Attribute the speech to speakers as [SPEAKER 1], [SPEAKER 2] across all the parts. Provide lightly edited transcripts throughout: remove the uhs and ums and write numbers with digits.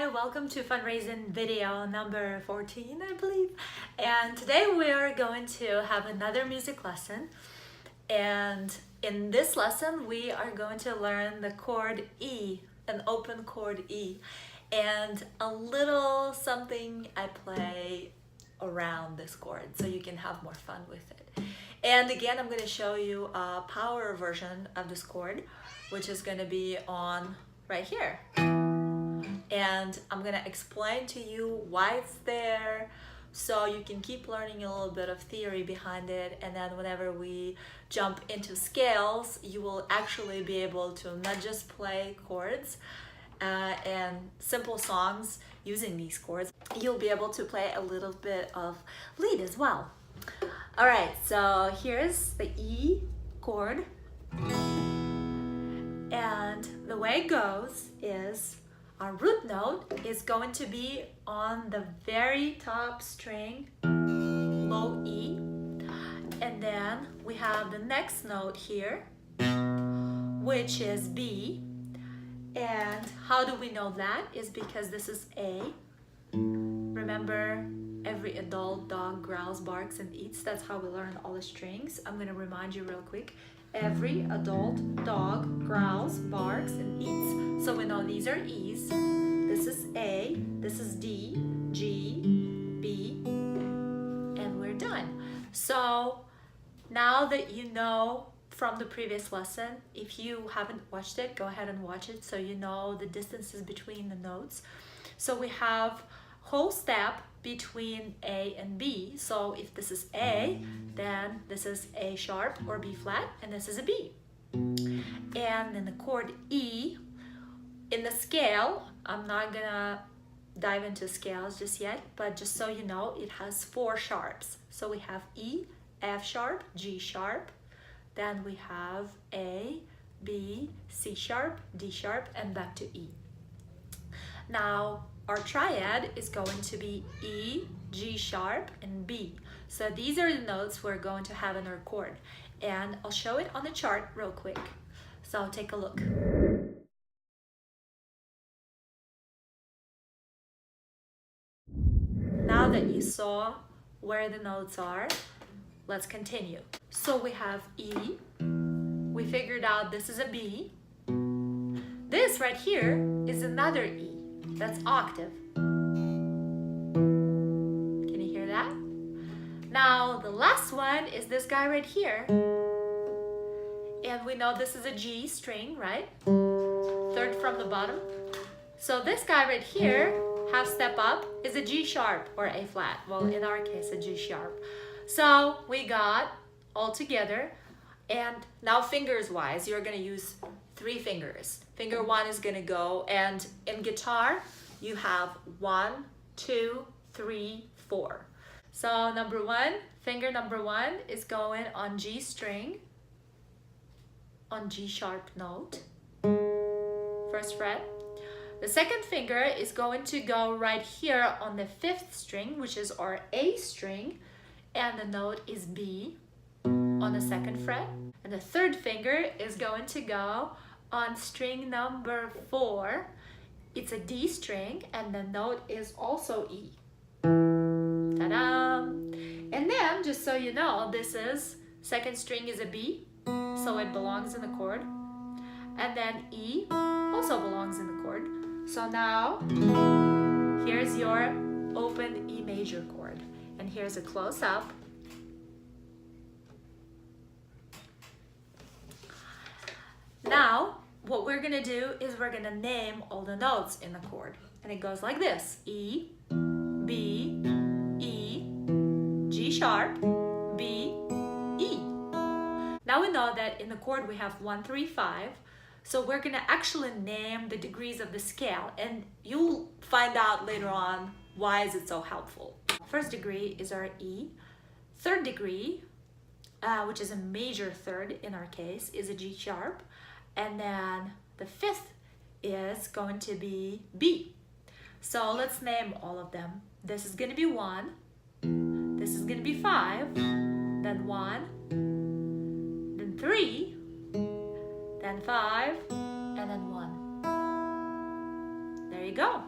[SPEAKER 1] Hi, welcome to fundraising video number 14, I believe. And today we're going to have another music lesson. And in this lesson, we are going to learn the chord E, an open chord E, and a little something I play around this chord so you can have more fun with it. And again, I'm going to show you a power version of this chord, which is going to be on right here. And I'm gonna explain to you why it's there so you can keep learning a little bit of theory behind it, and then whenever we jump into scales you will actually be able to not just play chords and simple songs using these chords, you'll be able to play a little bit of lead as well. Alright, so here's the E chord, and the way it goes is our root note is going to be on the very top string, low E, and then we have the next note here, which is B. And how do we know that? Is because this is A. Remember, every adult dog growls, barks, and eats. That's how we learn all the strings. I'm gonna remind you real quick. Every adult dog growls, barks, and eats. So we know these are E's. This is A, this is D, G, B, and we're done. So now that you know from the previous lesson, if you haven't watched it, go ahead and watch it so you know the distances between the notes. So we have whole step between A and B. So if this is A, then this is A sharp or B flat, and this is a B. And in the chord E, in the scale, I'm not gonna dive into scales just yet, but just so you know, it has 4 sharps. So we have E, F sharp, G sharp, then we have A, B, C sharp, D sharp, and back to E. Now, our triad is going to be E, G sharp, and B. So these are the notes we're going to have in our chord. And I'll show it on the chart real quick. So take a look. Now that you saw where the notes are, let's continue. So we have E. We figured out this is a B. This right here is another E. That's octave. Can you hear that? Now the last one is this guy right here. And we know this is a G string, right? Third from the bottom. So this guy right here, half step up, is a G sharp or A flat. Well, in our case, a G sharp. So we got all together. And now fingers wise, you're gonna use 3 fingers. Finger 1 is gonna go, and in guitar, you have 1, 2, 3, 4. So finger number 1 is going on G string, on G sharp note, first fret. The second finger is going to go right here on the 5th string, which is our A string, and the note is B on the 2nd fret. And the third finger is going to go on string number 4. It's a D string, and the note is also E. Ta-da! And then, just so you know, this is, 2nd string is a B, so it belongs in the chord. And then E also belongs in the chord. So now, here's your open E major chord. And here's a close-up. Now, what we're gonna do is we're gonna name all the notes in the chord. And it goes like this: E, B, E, G sharp, B, E. Now we know that in the chord we have 1, 3, 5. So we're gonna actually name the degrees of the scale, and you'll find out later on why is it so helpful. First degree is our E. Third degree, which is a major third in our case, is a G sharp. And then the 5th is going to be B. So let's name all of them. This is gonna be 1, this is gonna be 5, then 1, then 3, then 5, and then 1. There you go.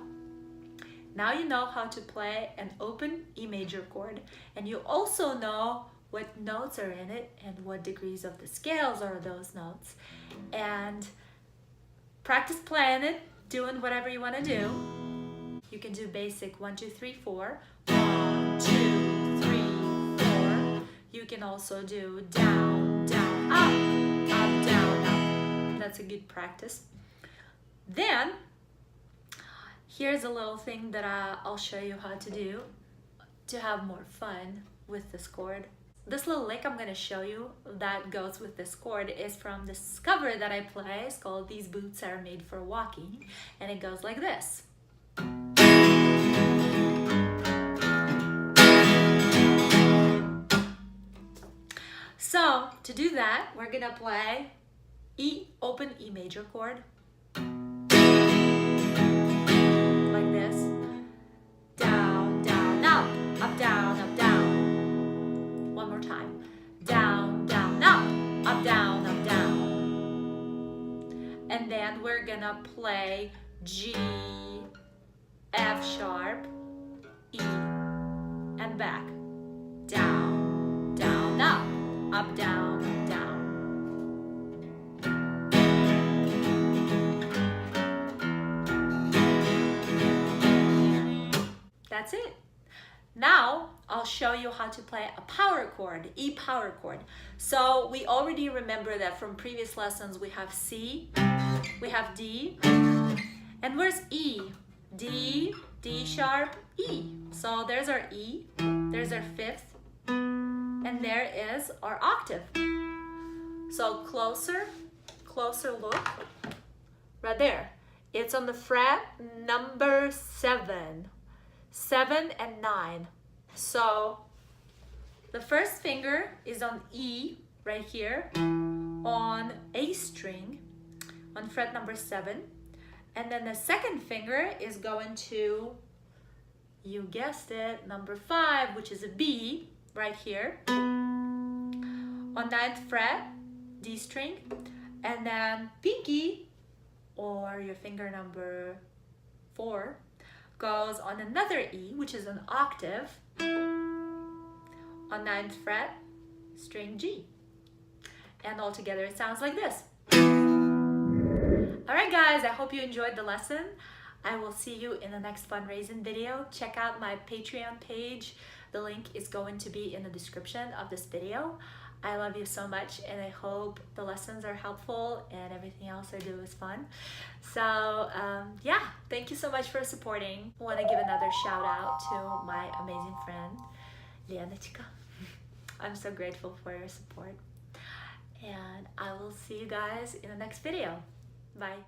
[SPEAKER 1] Now you know how to play an open E major chord, and you also know what notes are in it and what degrees of the scales are those notes. And practice playing it, doing whatever you want to do. You can do basic 1, 2, 3, 4. 1, 2, 3, 4. You can also do down, down, up, down, up. That's a good practice. Then, here's a little thing that I'll show you how to do to have more fun with this chord. This little lick I'm going to show you that goes with this chord is from this cover that I play. It's called These Boots Are Made for Walking, and it goes like this. So to do that, we're going to play open E major chord. Like this. Down, down, up, down, up, down. One more time. Down, down, up, down, up, down. And then we're gonna play G, F sharp, E, and back. Down, down, up, down, up, down. That's it. Now I'll show you how to play a power chord, E power chord. So we already remember that from previous lessons we have C, we have D, and where's E? D, D sharp, E. So there's our E, there's our fifth, and there is our octave. So closer look, right there. It's on the fret number 7. 7 and 9. So the first finger is on E right here on A string on fret number 7, and then the second finger is going to, you guessed it, number 5, which is a B right here on 9th fret, D string, and then pinky or your finger number 4 goes on another E, which is an octave, on 9th fret, string G. And all together it sounds like this. Alright guys, I hope you enjoyed the lesson. I will see you in the next fundraising video. Check out my Patreon page. The link is going to be in the description of this video. I love you so much, and I hope the lessons are helpful and everything else I do is fun. So yeah, thank you so much for supporting. I want to give another shout out to my amazing friend, Lianочка. I'm so grateful for your support. And I will see you guys in the next video. Bye.